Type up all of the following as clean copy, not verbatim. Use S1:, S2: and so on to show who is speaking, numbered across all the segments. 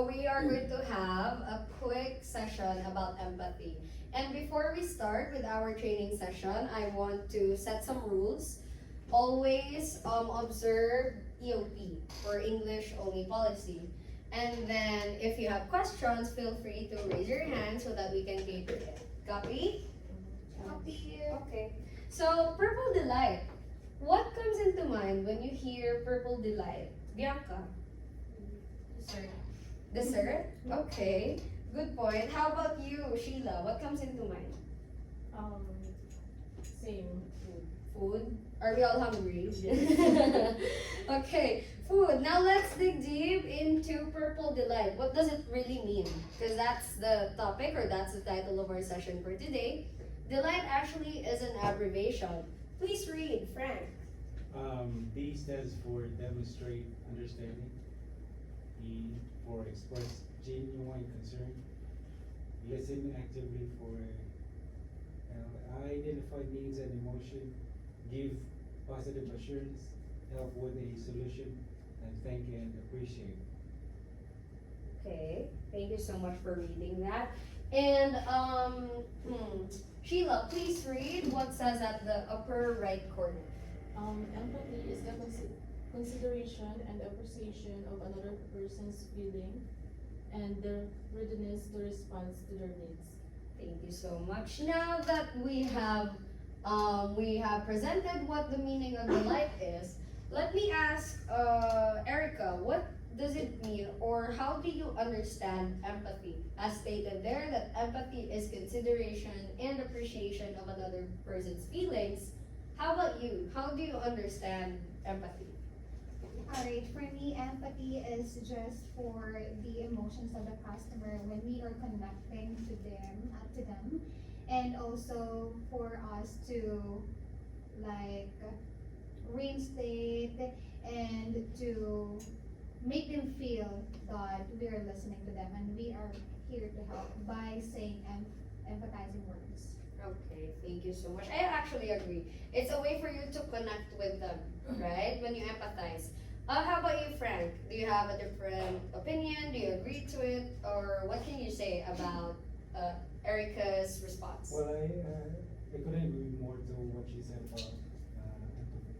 S1: So we are going to have a quick session about empathy. And before we start with our training session, I want to set some rules. Always observe EOP or English only policy. And then if you have questions, feel free to raise your hand so that we can cater it. Copy?
S2: Copy.
S1: Okay. So purple delight. What comes into mind when you hear purple delight? Bianca?
S2: Dessert.
S1: Dessert? Okay. Good point. How about you, Sheila? What comes into mind?
S2: Um, Same food.
S1: Food? Are we all hungry? Okay, food. Now let's dig deep into purple delight. What does it really mean? Because that's the topic or that's the title of our session for today. Delight actually is an abbreviation. Please read, Frank.
S3: D stands for demonstrate understanding. E for express genuine concern. Listen actively for identify needs and emotion. Give positive assurance. Help with a solution. And thank and appreciate.
S1: Okay, thank you so much for reading that. And Sheila, please read what says at the upper right corner.
S2: Empathy is the consideration and appreciation of another person's feeling and their readiness to respond to their needs.
S1: Thank you so much. Now that we have presented what the meaning of delight is, let me ask Erica, what does it mean or how do you understand empathy? As stated there, that empathy is consideration and appreciation of another person's feelings. How about you? How do you understand empathy?
S4: Alright, for me, empathy is just for the emotions of the customer when we are connecting to them, and also for us to like reinstate and to make them feel that we are listening to them and we are here to help by saying empathizing words.
S1: Okay, thank you so much. I actually agree. It's a way for you to connect with them, right? When you empathize. How about you, Frank? Do you have a different opinion? Do you agree to it? Or what can you say about Erica's response?
S3: Well, I couldn't agree more to what she said about empathy.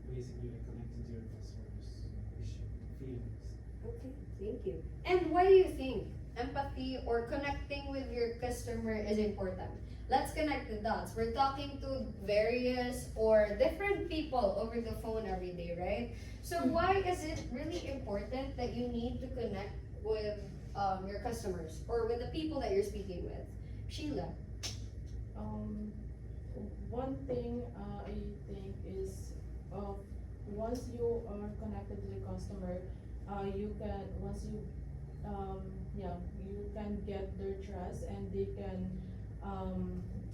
S3: Basically, like connecting to your customers' issue, feelings.
S1: Okay, thank you. And why do you think empathy or connecting with your customer is important? Let's connect the dots. We're talking to various or different people over the phone every day, right? So why is it really important that you need to connect with your customers or with the people that you're speaking with? Sheila.
S2: One thing I think is once you are connected to the customer, you can you can get their trust and they can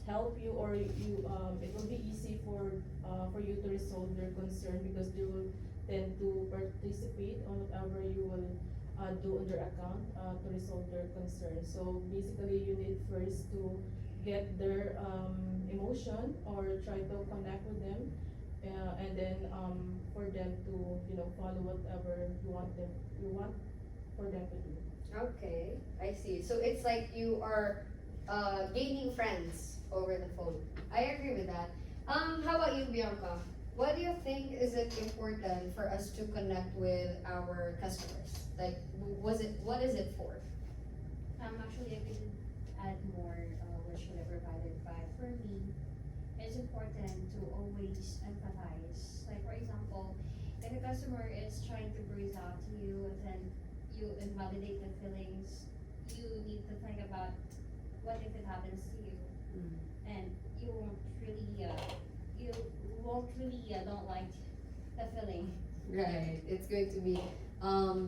S2: help you or it will be easy for you to resolve their concern because they will tend to participate on whatever you will do on their account to resolve their concern. So basically you need first to get their emotion or try to connect with them and then for them to follow whatever you want for them to do.
S1: Okay, I see. So it's like you are gaining friends over the phone. I agree with that. How about you, Bianca? What do you think is it important for us to connect with our customers? Like, what is it for?
S5: Actually, I could add more what should I provided, but for me, it's important to always empathize. Like, for example, if a customer is trying to breathe out to you and then you invalidate the feelings, you need to think about what if it happens to you, and you won't really don't like the feeling.
S1: Right. It's going to be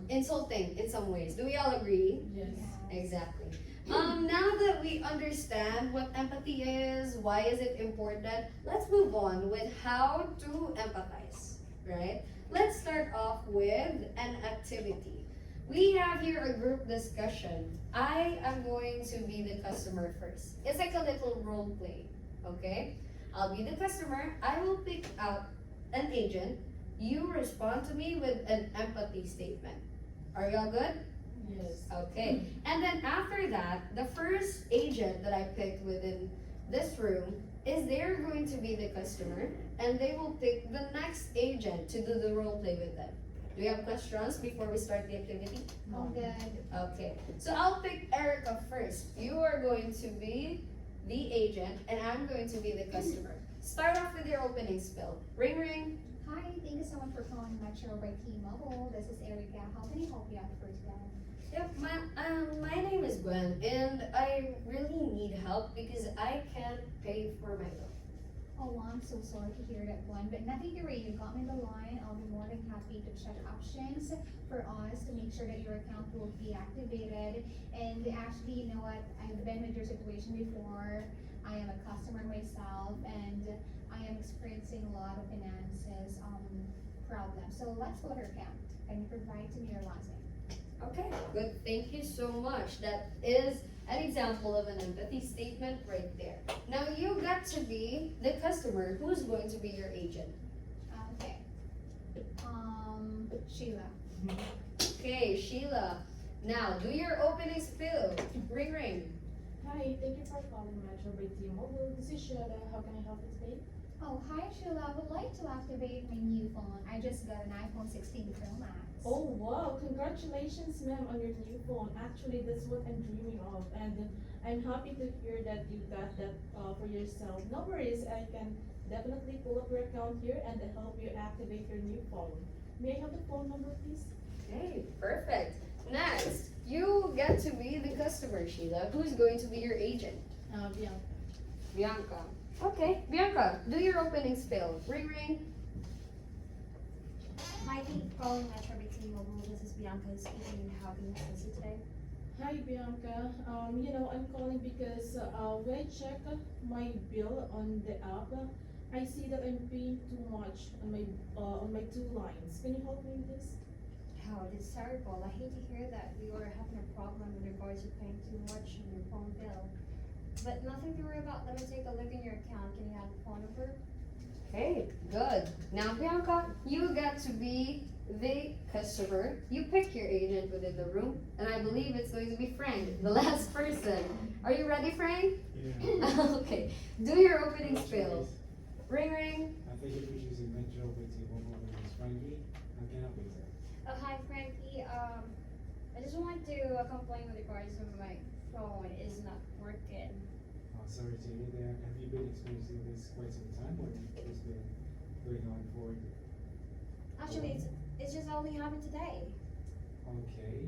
S1: insulting in some ways. Do we all agree?
S2: Yes.
S1: Exactly. Now that we understand what empathy is, why is it important, let's move on with how to empathize, right? Let's start off with an activity. We have here a group discussion. I am going to be the customer first. It's like a little role play, okay? I'll be the customer. I will pick out an agent. You respond to me with an empathy statement. Are y'all good?
S2: Yes.
S1: Okay. And then after that, the first agent that I picked within this room is they're going to be the customer and they will pick the next agent to do the role play with them. Do you have questions before we start the activity?
S4: All good.
S1: Okay. So I'll pick Erica first. You are going to be the agent and I'm going to be the customer. Start off with your opening spiel. Ring ring.
S4: Hi, thank you so much for calling Metro by T-Mobile. This is Erica. How can I help you out for today?
S1: Yep, my name is Gwen, and I really need help because I can't pay for my bill.
S4: Oh, I'm so sorry to hear that one, but nothing to worry. You got me the line. I'll be more than happy to check options for us to make sure that your account will be activated. And actually, you know what? I've been with your situation before. I am a customer myself, and I am experiencing a lot of finances problems. So let's go to your account. Can you provide to me your last name?
S1: Okay, good. Thank you so much. That is an example of an empathy statement right there. Now you got to be the customer. Who's going to be your agent?
S4: Okay. Sheila.
S1: Okay, Sheila. Now do your opening spiel. Ring ring.
S2: Hi, thank you for calling Metro by T-Mobile. This is Sheila. How can I help you today?
S4: Oh, hi Sheila. I would like to activate my new phone. I just got an iPhone 16 Pro Max.
S2: Oh wow, congratulations ma'am on your new phone. Actually, that's what I'm dreaming of, and I'm happy to hear that you got that for yourself. No worries, I can definitely pull up your account here and help you activate your new phone. May I have the phone number please?
S1: Okay, perfect. Next, you get to be the customer, Sheila. Who's going to be your agent?
S2: Bianca.
S1: Bianca. Okay, Bianca, do your opening spiel. Ring ring.
S5: Hi, thank you for calling Metro by T-Mobile. This is Bianca speaking. How can I assist you today?
S2: Hi Bianca, I'm calling because when I check my bill on the app, I see that I'm paying too much on my two lines. Can you help me with this?
S5: Oh, this is terrible. I hate to hear that you are having a problem with regards to paying too much on your phone bill. But nothing to worry about. Let me take a look in your account. Can you have the phone number?
S1: Okay, good. Now, Bianca, you get to be the customer. You pick your agent within the room, and I believe it's going to be Frank, the last person. Are you ready, Frank?
S3: Yeah.
S1: Okay, do your opening spiel. Ring ring.
S3: I think if you're choosing Metro with T-Mobile, my name is Frankie. How can I help you today?
S5: Oh, hi, Frankie. I just want to complain with regards to my phone is not working.
S3: Sorry to hear that. Have you been experiencing this quite some time, or it's been going on for?
S5: Actually, it's just only happened today.
S3: Okay.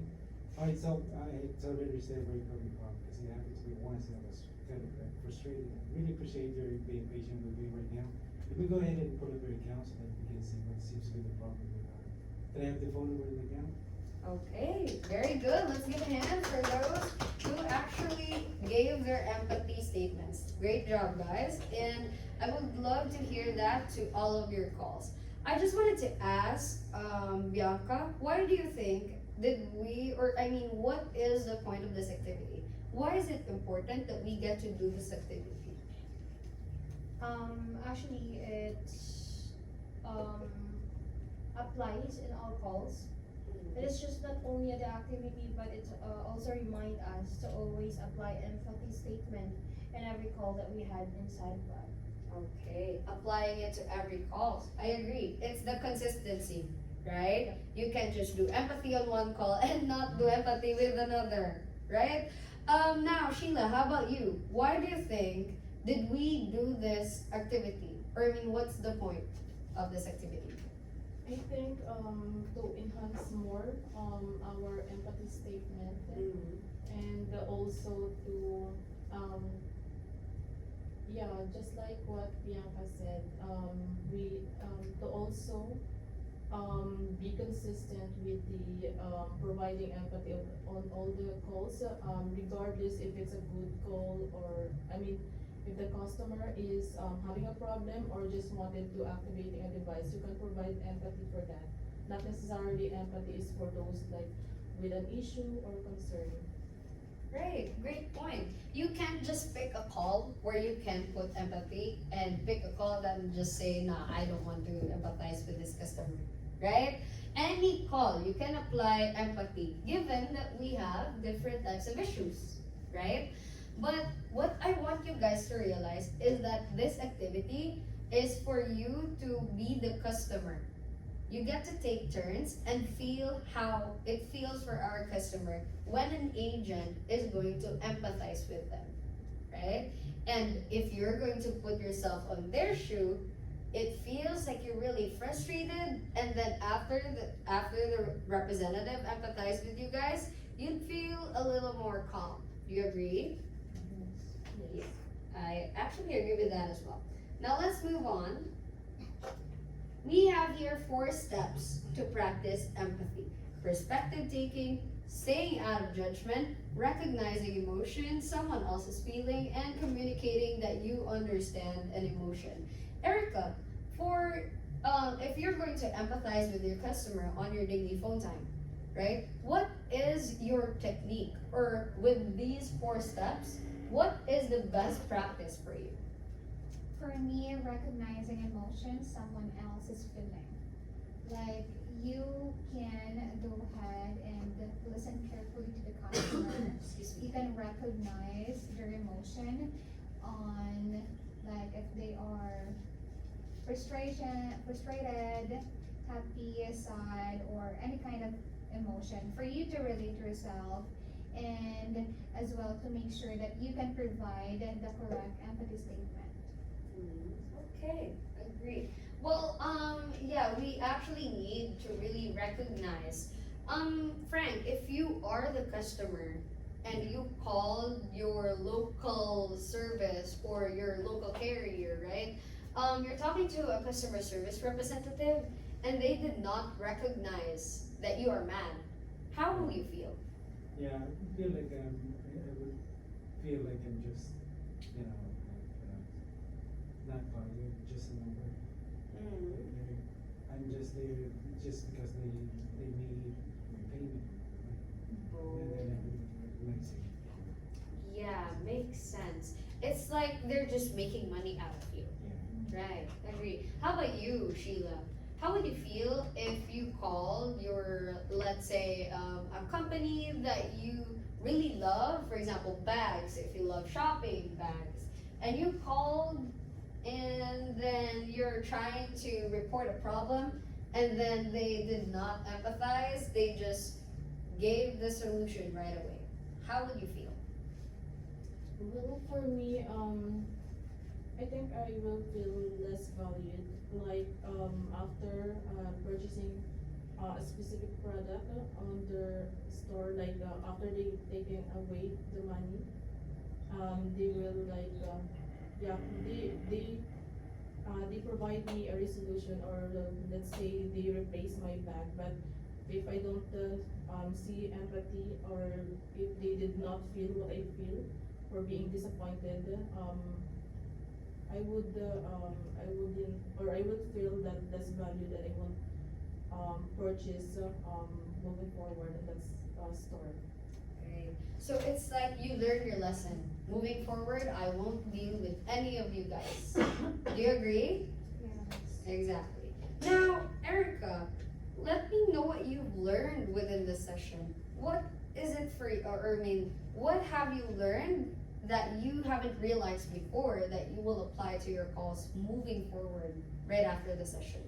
S3: Alright, so I totally understand where you're coming from, because it happened to me once and I was kind of frustrated. I really appreciate your being patient with me right now. If we go ahead and pull up your account so that we can see what seems to be the problem with can I have the phone number in the account?
S1: Okay, very good. Let's give a hand for those who actually gave their empathy statements. Great job, guys. And I would love to hear that to all of your calls. I just wanted to ask, Bianca, why do you think what is the point of this activity? Why is it important that we get to do this activity?
S5: Actually, it applies in all calls. It is just not only the activity, but it also remind us to always apply empathy statement in every call that we had inside Club.
S1: Okay, applying it to every call. I agree. It's the consistency, right? You can't just do empathy on one call and not do empathy with another, right? Now, Sheila, how about you? Why do you think did we do this activity? Or what's the point of this activity?
S2: I think to enhance more our empathy statement and also to just like what Bianca said, we to also be consistent with the providing empathy on all the calls, regardless if it's a good call or if the customer is having a problem or just wanted to activating a device, you can provide empathy for that. Not necessarily empathy is for those like with an issue or concern.
S1: Great point. You can't just pick a call where you can put empathy and pick a call that and just say, nah, I don't want to empathize with this customer, right? any call, you can apply empathy, given that we have different types of issues, right? But what I want you guys to realize is that this activity is for you to be the customer. You get to take turns and feel how it feels for our customer when an agent is going to empathize with them, right? And if you're going to put yourself on their shoe, it feels like you're really frustrated, and then after the representative empathized with you guys, you'd feel a little more calm. Do you agree?
S2: Yes.
S1: I actually agree with that as well. Now let's move on. We have here 4 steps to practice empathy: perspective taking, staying out of judgment, recognizing emotion, someone else's feeling, and communicating that you understand an emotion. Erica, for if you're going to empathize with your customer on your daily phone time, right? What is your technique? Or with these 4 steps, what is the best practice for you?
S4: For me, recognizing emotions someone else is feeling. Like, you can go ahead and listen carefully to the customer.
S1: Excuse me.
S4: You can recognize their emotion on, like, if they are frustrated, happy, sad, or any kind of emotion, for you to relate yourself, and as well to make sure that you can provide the correct empathy statement.
S1: Okay, agreed. Well, yeah, we actually need to really recognize. Frank, if you are the customer and you called your local service or your local carrier, right? You're talking to a customer service representative and they did not recognize that you are mad. How will you feel?
S3: Yeah, I feel like I would feel like I'm just, you know, like, not valued, just a number. I'm just there just because they need my payment. And then I would recognize it.
S1: Yeah, makes sense. It's like they're just making money out of you.
S3: Yeah.
S1: Right, agree. How about you, Sheila? How would you feel if you called your, let's say, a company that you really love, for example, bags, if you love shopping bags, and you called and then you're trying to report a problem and then they did not empathize, they just gave the solution right away. How would you feel?
S2: Well, for me, I think I will feel less valued. Like after purchasing a specific product on their store, like after they taken away the money, they will like yeah they provide me a resolution, or let's say they replace my bag. But if I don't see empathy, or if they did not feel what I feel for being disappointed, I wouldn't, or I would feel that less value, that I won't purchase moving forward in that store.
S1: Right. So it's like you learned your lesson. Moving forward, I won't deal with any of you guys. Do you agree?
S4: Yes.
S1: Exactly. Now, Erica, let me know what you've learned within this session. What is it for you, or I mean, what have you learned that you haven't realized before that you will apply to your calls moving forward right after the session?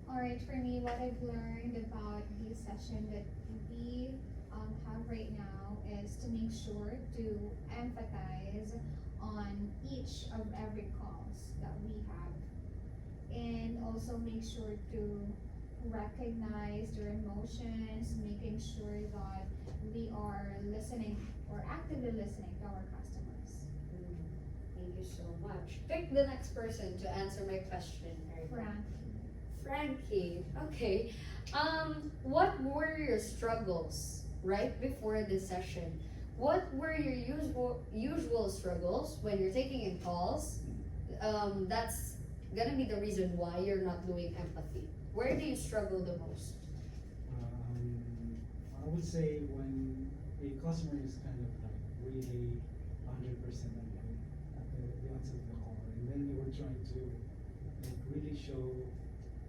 S4: Alright, for me, what I've learned about the session that we have right now is to make sure to empathize on each of every calls that we have, and also make sure to recognize their emotions, making sure that we are listening or actively listening to our customers.
S1: Thank you so much. Pick the next person to answer my question, Erica. Frankie, okay. What were your struggles right before this session? What were your usual struggles when you're taking in calls? That's gonna be the reason why you're not doing empathy. Where do you struggle the most?
S3: I would say when a customer is kind of like really 100% at the onset of the call, and then you were trying to like really show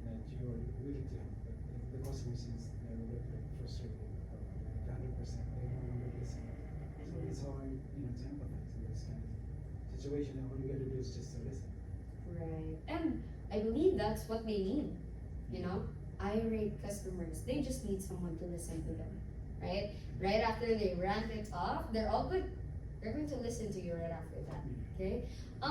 S3: that you're willing to help. But the the customer sees they're a little bit frustrated, or like 100%, they no longer listen. So it's hard, you know, to empathize in this kind of situation, and all you gotta do is just to listen.
S1: Right. And I believe that's what they need. You know, irate customers. They just need someone to listen to them. Right? Right after they rant it off, they're all good. They're going to listen to you right after that. Okay?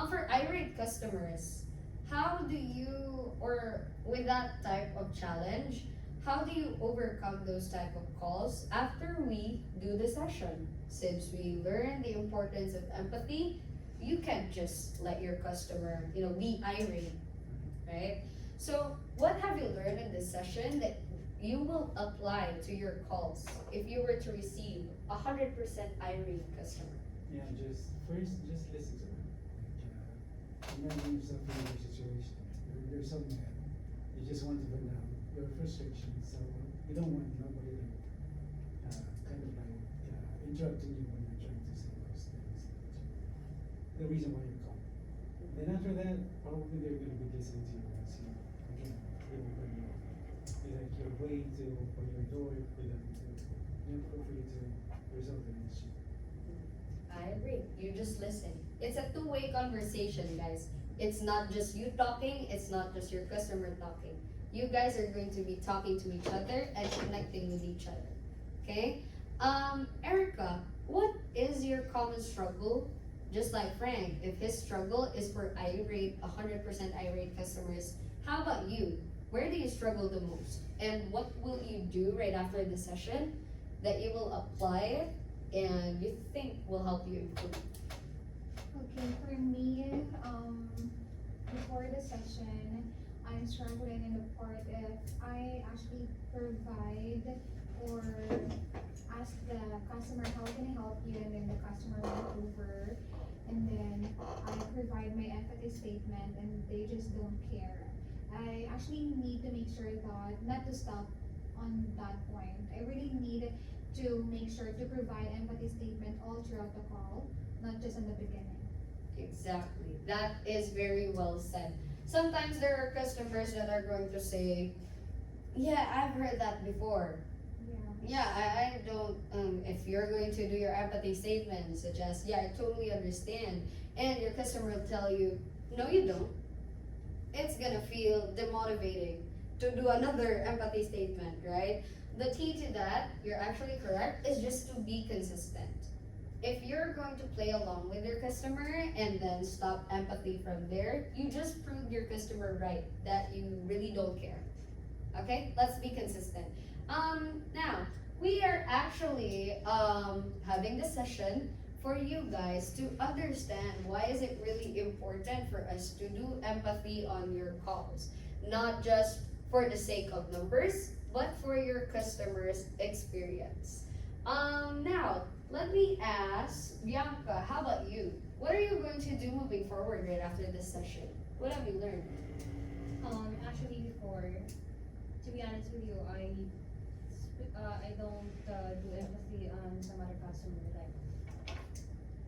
S1: For irate customers, how do you, or with that type of challenge, how do you overcome those type of calls after we do the session? Since we learn the importance of empathy, you can't just let your customer, you know, be irate, right? So what have you learned in this session that you will apply to your calls if you were to receive 100% irate customer?
S3: Yeah, just first, just listen to them. Imagine yourself in their situation. You're so mad. You just want to vent out your frustration. So you don't want nobody like kind of like interrupting you when you're trying to say those things. The reason why you're calling. Then after that, probably they're going to be listening to you as you again. It's like your way to open your door for them to, you know, for you to resolve the issue.
S1: I agree. You just listen. It's a two-way conversation, guys. It's not just you talking, it's not just your customer talking. You guys are going to be talking to each other and connecting with each other. Okay? Erica, what is your common struggle? Just like Frank, if his struggle is for irate, 100% irate customers, how about you? Where do you struggle the most? And what will you do right after the session that you will apply it and you think will help you improve?
S4: Okay, for me, before the session, I'm struggling in the part if I actually provide or ask the customer, how can I help you? And then the customer went over, and then I provide my empathy statement, and they just don't care. I actually need to make sure that not to stop on that point. I really need to make sure to provide empathy statement all throughout the call, not just in the beginning.
S1: Exactly. That is very well said. Sometimes there are customers that are going to say, yeah, I've heard that before.
S4: Yeah.
S1: Yeah, I don't, if you're going to do your empathy statement, such as, yeah, I totally understand. And your customer will tell you, no, you don't. It's gonna feel demotivating to do another empathy statement, right? The key to that, you're actually correct, is just to be consistent. If you're going to play along with your customer and then stop empathy from there, you just proved your customer right that you really don't care. Okay, let's be consistent. Now we are actually having this session for you guys to understand why is it really important for us to do empathy on your calls, not just for the sake of numbers, but for your customers' experience. Now let me ask Bianca, how about you? What are you going to do moving forward right after this session? What have you learned?
S5: Actually before, to be honest with you, I don't do empathy on some other customer.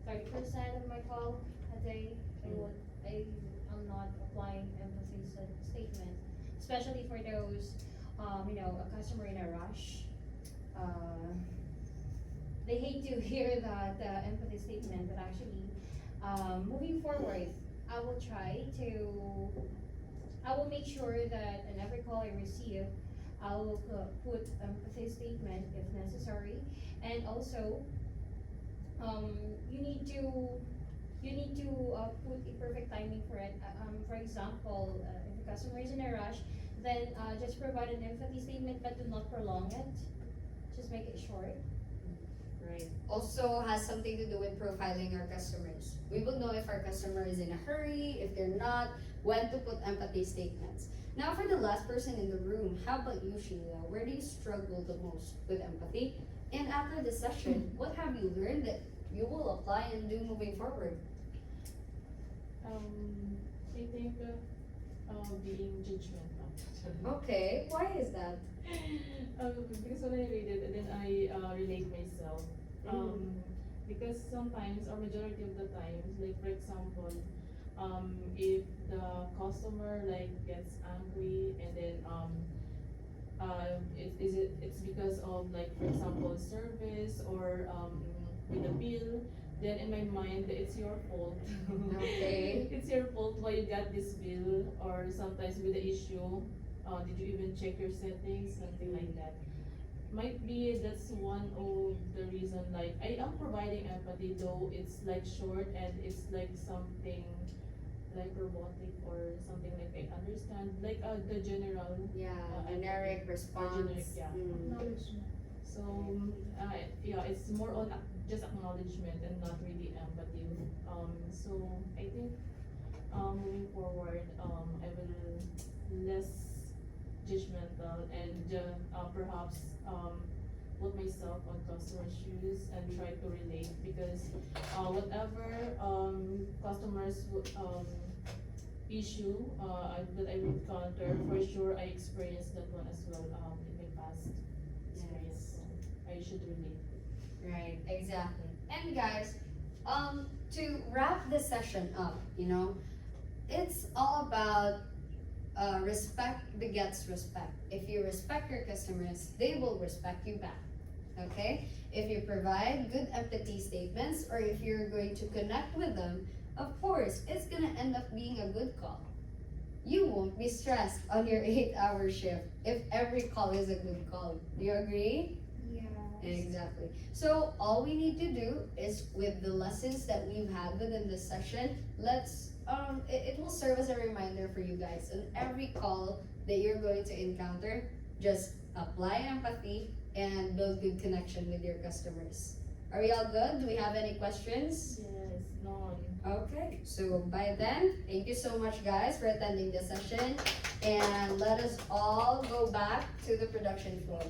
S5: Like 30% of my call a day, I am not applying empathy statement, especially for those, a customer in a rush. They hate to hear that empathy statement, but actually, moving forward, I will make sure that in every call I receive, I will put empathy statement if necessary, and also, you need to put a perfect timing for it. For example, if the customer is in a rush, then just provide an empathy statement, but do not prolong it. Just make it short.
S1: Right. Also has something to do with profiling our customers. We will know if our customer is in a hurry, if they're not, when to put empathy statements. Now for the last person in the room, how about you, Sheila? Where do you struggle the most with empathy? And after the session, what have you learned that you will apply and do moving forward?
S2: I think being judgmental.
S1: Okay, why is that?
S2: Because when I read it, and then I relate myself. Because sometimes, or majority of the times, like for example, if the customer like gets angry and then it's because of, like, for example, service or with a bill, then in my mind it's your fault.
S1: Okay.
S2: It's your fault why you got this bill, or sometimes with the issue, did you even check your settings, something like that. Might be that's one of the reason, like, I am providing empathy, though it's like short and it's like something like robotic or something, like I understand, like the general.
S1: Yeah,
S2: I-
S1: generic response.
S2: generic, yeah.
S1: Mm.
S4: Acknowledgement.
S2: So, yeah, it's more on just acknowledgement and not really empathy. So I think, moving forward, I will less judgmental and, perhaps, put myself on customer shoes and try to relate, because, whatever, customers issue, that I will encounter, for sure I experienced that one as well, in my past experience, so I should relate.
S1: Right, exactly. And guys, to wrap this session up, it's all about respect begets respect. If you respect your customers, they will respect you back. Okay? If you provide good empathy statements, or if you're going to connect with them, of course, it's gonna end up being a good call. You won't be stressed on your 8-hour shift if every call is a good call. Do you agree?
S4: Yes.
S1: Exactly. So all we need to do is, with the lessons that we've had within this session, it will serve as a reminder for you guys. On every call that you're going to encounter, just apply empathy and build good connection with your customers. Are we all good? Do we have any questions?
S2: Yes, none.
S1: Okay, so by then, thank you so much, guys, for attending the session, and let us all go back to the production floor.